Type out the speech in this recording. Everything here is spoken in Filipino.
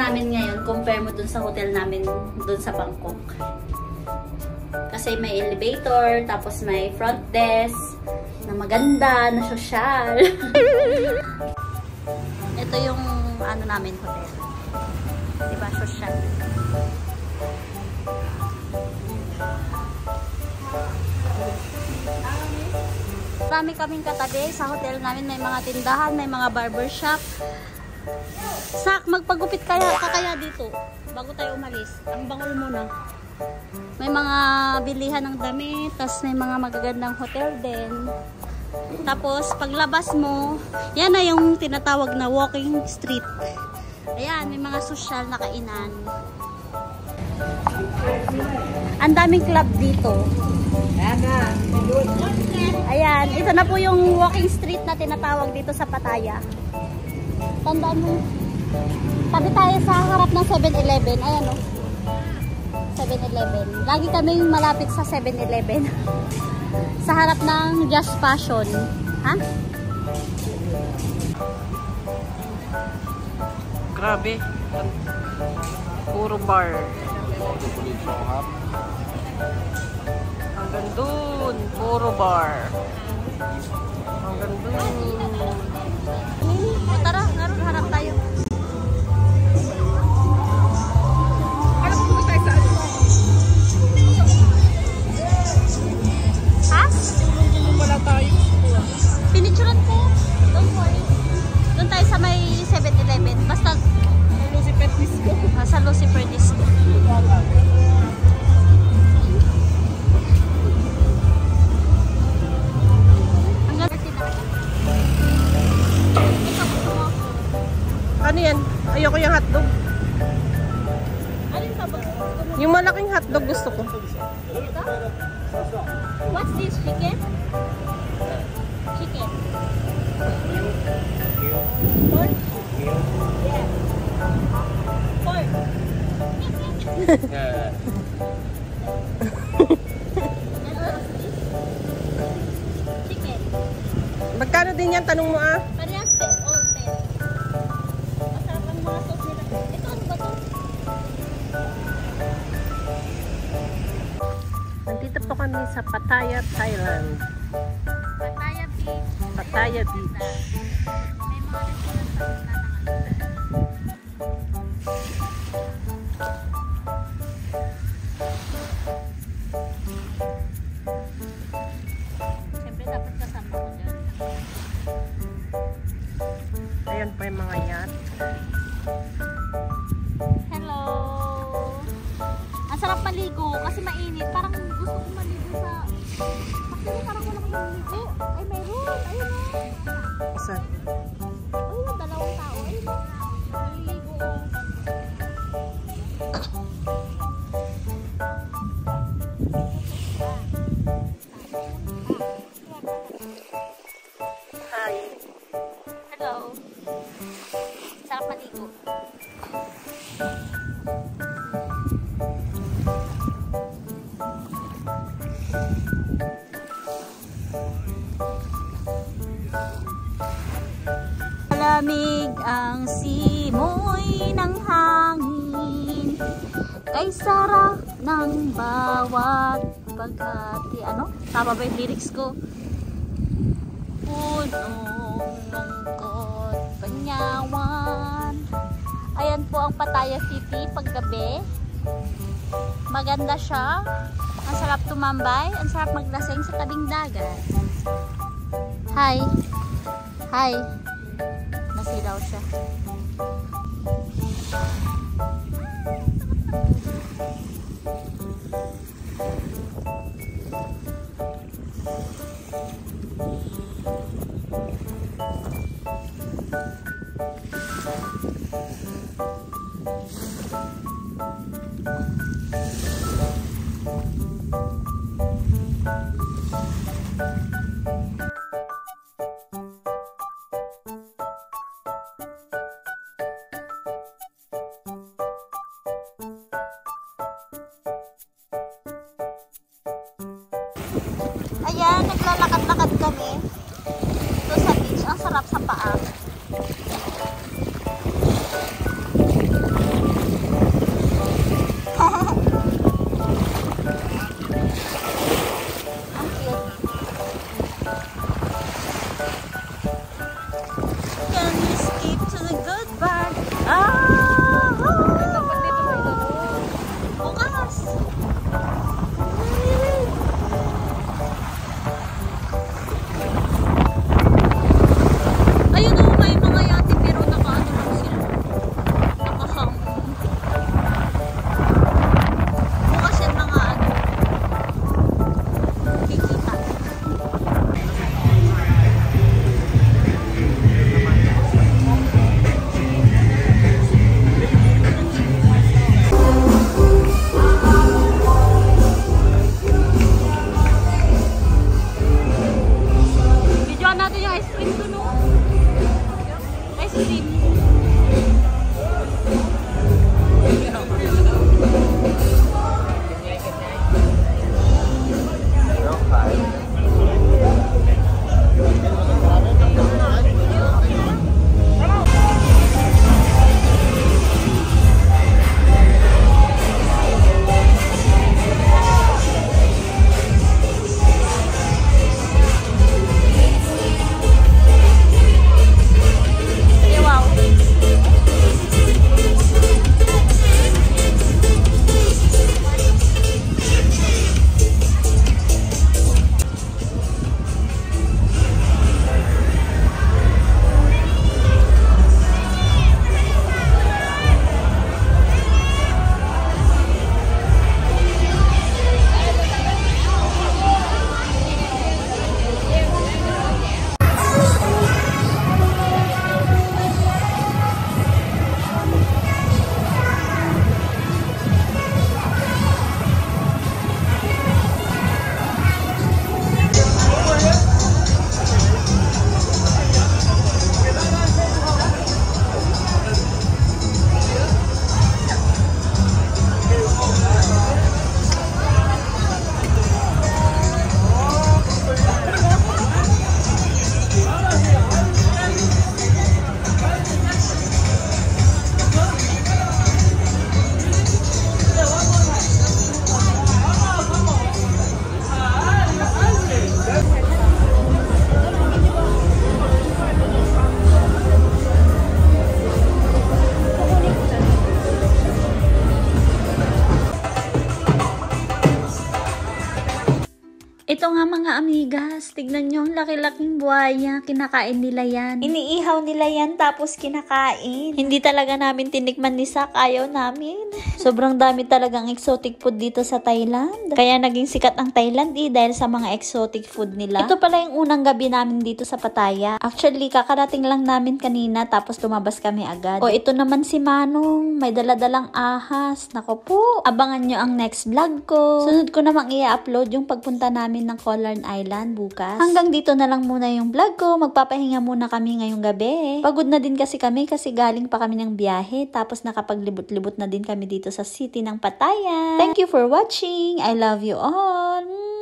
namin ngayon, compare mo dun sa hotel namin dun sa Bangkok. Kasi may elevator, tapos may front desk, na maganda, na social. Ito yung ano namin hotel. Diba, social. Marami kaming katabi sa hotel namin. May mga tindahan, may mga barbershop. Sak, magpagupit kaya dito bago tayo umalis. Ang bangol muna. May mga bilihan ng damit, tapos may mga magagandang hotel din. Tapos paglabas mo, yan na yung tinatawag na walking street. Ayan, may mga social na kainan. Ang daming club dito. Ayan, ito na po yung walking street na tinatawag dito sa Pattaya. Tandaan mo, tabi tayo sa harap ng 7-Eleven. Ayan o, 7-Eleven. Lagi kaming malapit sa 7-Eleven. Sa harap ng Just Fashion. Ha? Grabe. Puro bar. Hanggang dun, puro bar. Hanggang dun. O tara, naroon harap tayo. Alam mo ba tayo sa ano? Ha? Wala tayo. Pinicturan ko. Don't worry. Doon tayo sa may 7-Eleven. Basta Lucifer Disco. sa Lucifer Disco. Ano yan? Ayoko yung hotdog. Alin pa ba? Yung malaking hotdog gusto ko. Ito? What's this? Chicken? Chicken. Pork? Yeah. Pork. Chicken. Magkano din yan? Tanong mo ah. Parehas din. All 10. Masarap ang mga sauce nila. Ito, ano ba to? Nandito po kami sa Pattaya, Thailand. Pattaya Beach. Pattaya Beach. May mga restaurant sa gitna ng ano. Siyempre dapat kasama ko dyan. Ayan pa yung mga yacht. Hello! Ang sarap maligo kasi mainit. Parang gusto kong maligo sa... Actually, parang wala kong maligo. Ay, meron! Ayun o! Saan? Ayun, dalawang tao. Ayun o! Maliligo o. Hi. Hello! Sarap maligo. Malamig ang simoy ng hangin, kay sarap ng bawat paghati. Ano? Tama ba yung lyrics ko? Punong lungkot, panyawan. Ayan po ang Pattaya City paggabi. Maganda siya. Ang sarap tumambay. Ang sarap maglasing sa tabing dagat. Hi. Hi. Nasilaw siya. Ayan, naglalakad-lakad kami dito sa beach. Ang sarap sa paa. Slim. Ito nga mga amigas, tignan nyo ang laki-laking buhaya, kinakain nila yan. Iniihaw nila yan tapos kinakain. Hindi talaga namin tinikman ni Sak, ayaw namin. Sobrang dami talagang exotic food dito sa Thailand. Kaya naging sikat ang Thailand dahil sa mga exotic food nila. Ito pala yung unang gabi namin dito sa Pattaya. Actually, kakarating lang namin kanina tapos lumabas kami agad. O ito naman si Manong, may daladalang ahas. Nako po, abangan nyo ang next vlog ko. Sunod ko namang i-upload yung pagpunta namin ng Colarn Island bukas. Hanggang dito na lang muna yung vlog ko. Magpapahinga muna kami ngayong gabi. Pagod na din kasi kami kasi galing pa kami ng biyahe. Tapos nakapaglibot-libot na din kami dito sa city ng Pattaya. Thank you for watching. I love you all.